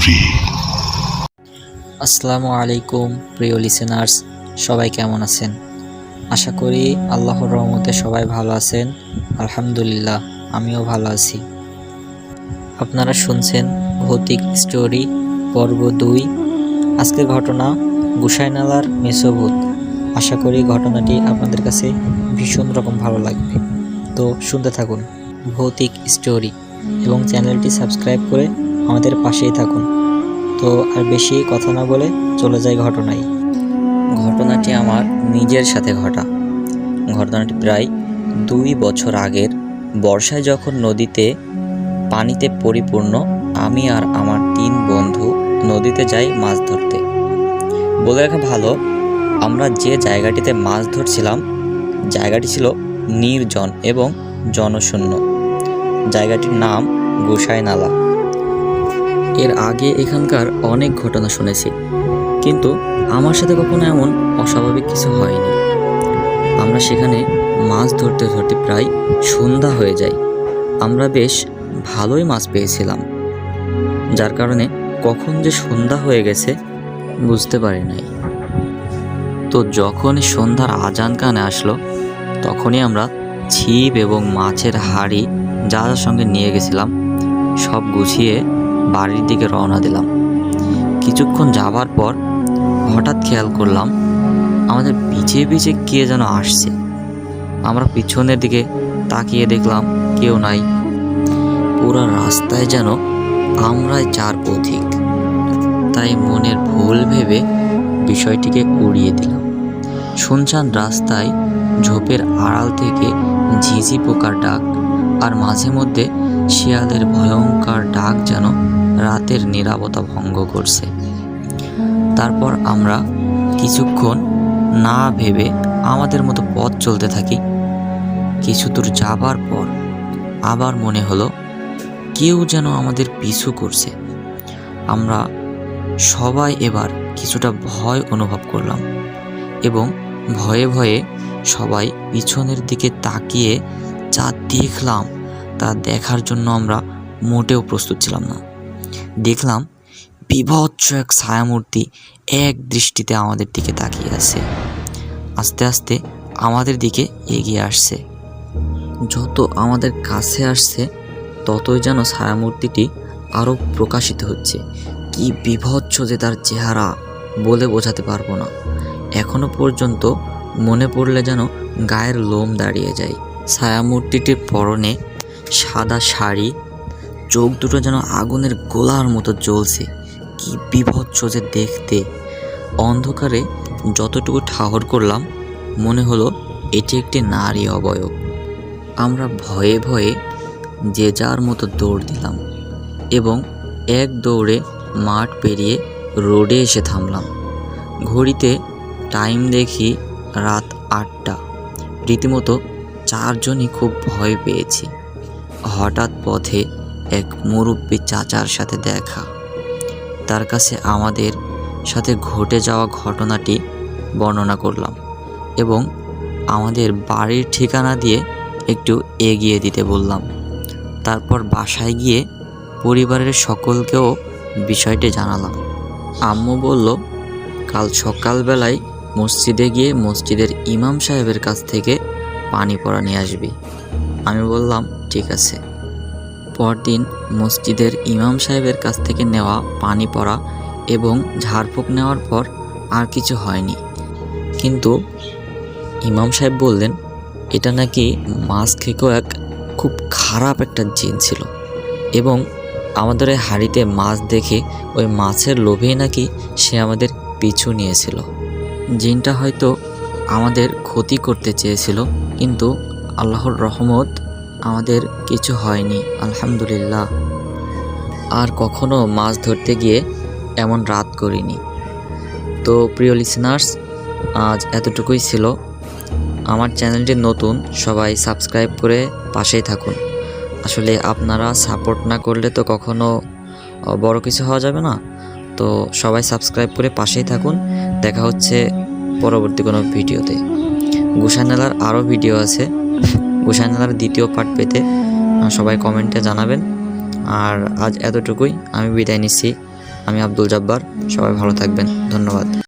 Story. আসসালামু আলাইকুম প্রিয় লিসেনার্স, সবাই কেমন আছেন? আশা করি আল্লাহর রহমতে সবাই ভালো আছেন। আলহামদুলিল্লাহ, আমিও ভালো আছি। আপনারা শুনছেন ভৌতিক স্টোরি পর্ব 2। আজকের ঘটনা গোসাইনালার মেসোভূত। আশা করি ঘটনাটি আপনাদের কাছে ভীষণ রকম ভালো লাগবে। তো শুনতে থাকুন ভৌতিক স্টোরি এবং চ্যানেলটি সাবস্ক্রাইব করে আমাদের পাশেই থাকুন। তো আর বেশি কথা না বলে চলে যাই ঘটনায়। ঘটনাটি আমার নিজের সাথে ঘটা। ঘটনাটি প্রায় 2 বছর আগের। বর্ষায় যখন নদীতে পানিতে পরিপূর্ণ, আমি আর আমার 3 বন্ধু নদীতে যাই মাছ ধরতে। বলে রাখা ভালো, আমরা যে জায়গাটিতে মাছ ধরছিলাম জায়গাটি ছিল নির্জন এবং জনশূন্য। জায়গাটির নাম গোসাইনালা। এর আগে এখানকার অনেক ঘটনা শুনেছি, কিন্তু আমার সাথে কখনো এমন অস্বাভাবিক কিছু হয়নি। আমরা সেখানে মাছ ধরতে ধরতে প্রায় সন্ধ্যা হয়ে যায়। আমরা বেশ ভালোই মাছ পেয়েছিলাম, যার কারণে কখন যে সন্ধ্যা হয়ে গেছে বুঝতে পারি নাই। তো যখন সন্ধ্যার আজান কানে আসলো, তখনই আমরা ছিপ এবং মাছের হাঁড়ি যা যার সঙ্গে নিয়ে গেছিলাম সব গুছিয়ে বাড়ির দিকে রওনা দিলাম। কিছুক্ষণ যাবার পর হঠাৎ খেয়াল করলাম আমাদের পিছে পিছে কে যেন আসছে। আমরা পিছনের দিকে তাকিয়ে দেখলাম কেউ নাই। পুরো রাস্তায় যেন আমরাই 4 পথিক। তাই মনের ভুল ভেবে বিষয়টিকে উড়িয়ে দিলাম। শুনশান রাস্তায় ঝোপের আড়াল থেকে ঝিঝি পোকার ডাক আর মাঝে মধ্যে শিয়ালের ভয়ঙ্কর ডাক যেন রাতের নীরবতা ভঙ্গ করছে। তারপর আমরা কিছুক্ষণ না ভেবে আমাদের মতো পথ চলতে থাকি। কিছু দূর যাবার পর আবার মনে হলো কেউ যেন আমাদের পিছু করছে। আমরা সবাই এবার কিছুটা ভয় অনুভব করলাম এবং ভয়ে ভয়ে সবাই পিছনের দিকে তাকিয়ে যা দেখলাম তা দেখার জন্য আমরা মোটেও প্রস্তুত ছিলাম না। দেখলাম বিভৎস এক ছায়ামূর্তি এক দৃষ্টিতে আমাদের দিকে তাকিয়ে আছে। আস্তে আস্তে আমাদের দিকে এগিয়ে আসছে। যত আমাদের কাছে আসছে ততই যেন ছায়ামূর্তিটি আরও প্রকাশিত হচ্ছে। কি বিভৎস যে তার চেহারা, বলে বোঝাতে পারবো না। এখনো পর্যন্ত মনে পড়লে যেন গায়ের লোম দাঁড়িয়ে যায়। ছায়ামূর্তিটির পরনে সাদা শাড়ি, চোখ দুটো যেন আগুনের গোলার মতো জ্বলছে। কি বিভৎস যে দেখতে। অন্ধকারে যতটুকু ঠাহর করলাম মনে হলো এটি একটি নারী অবয়ব। আমরা ভয়ে ভয়ে যে যার মতো দৌড় দিলাম এবং এক দৌড়ে মাঠ পেরিয়ে রোডে এসে থামলাম। ঘড়িতে টাইম দেখি রাত 8টা। রীতিমতো 4 জনই খুব ভয় পেয়েছি। হঠাৎ পথে এক মুরব্বী চাচার সাথে দেখা। তার কাছে আমাদের সাথে ঘটে যাওয়া ঘটনাটি বর্ণনা করলাম এবং আমাদের বাড়ির ঠিকানা দিয়ে একটু এগিয়ে দিতে বললাম। তারপর বাসায় গিয়ে পরিবারের সকলকেও বিষয়টি জানালাম। আম্মু বলল কাল সকালবেলায় মসজিদে গিয়ে মসজিদের ইমাম সাহেবের কাছ থেকে পানি পড়া নিয়ে আসবি। আমি বললাম ঠিক আছে। পরদিন মসজিদের ইমাম সাহেবের কাছ থেকে নেওয়া পানি পড়া এবং ঝাড়ফুঁক নেওয়ার পর আর কিছু হয়নি। কিন্তু ইমাম সাহেব বললেন এটা নাকি মাছ খেকো এক খুব খারাপ একটা জিন ছিল এবং আমাদের ওই হাঁড়িতে মাছ দেখে ওই মাছের লোভেই নাকি সে আমাদের পিছু নিয়েছিল। জিনটা হয়তো আমাদের ক্ষতি করতে চেয়েছিল, কিন্তু আল্লাহর রহমত আমাদের কিছু হয়নি, আলহামদুলিল্লাহ। আর কখনো মাছ ধরতে গিয়ে এমন রাত করিনি। তো প্রিয় লিসেনার্স, আজ এতটুকুই ছিল। আমার চ্যানেলটি নতুন, সবাই সাবস্ক্রাইব করে পাশেই থাকুন। আসলে আপনারা সাপোর্ট না করলে তো কখনো বড় কিছু হওয়া যাবে না। তো সবাই সাবস্ক্রাইব করে পাশেই থাকুন। দেখা হচ্ছে পরবর্তী কোনো ভিডিওতে। গোসাইনালার আরও ভিডিও আছে। গোসাইনালার 2য় পার্ট পেতে সবাই কমেন্টে জানাবেন। আর আজ এতটুকুই, আমি বিদায় নিচ্ছি। আমি আব্দুল জব্বার। সবাই ভালো থাকবেন। ধন্যবাদ।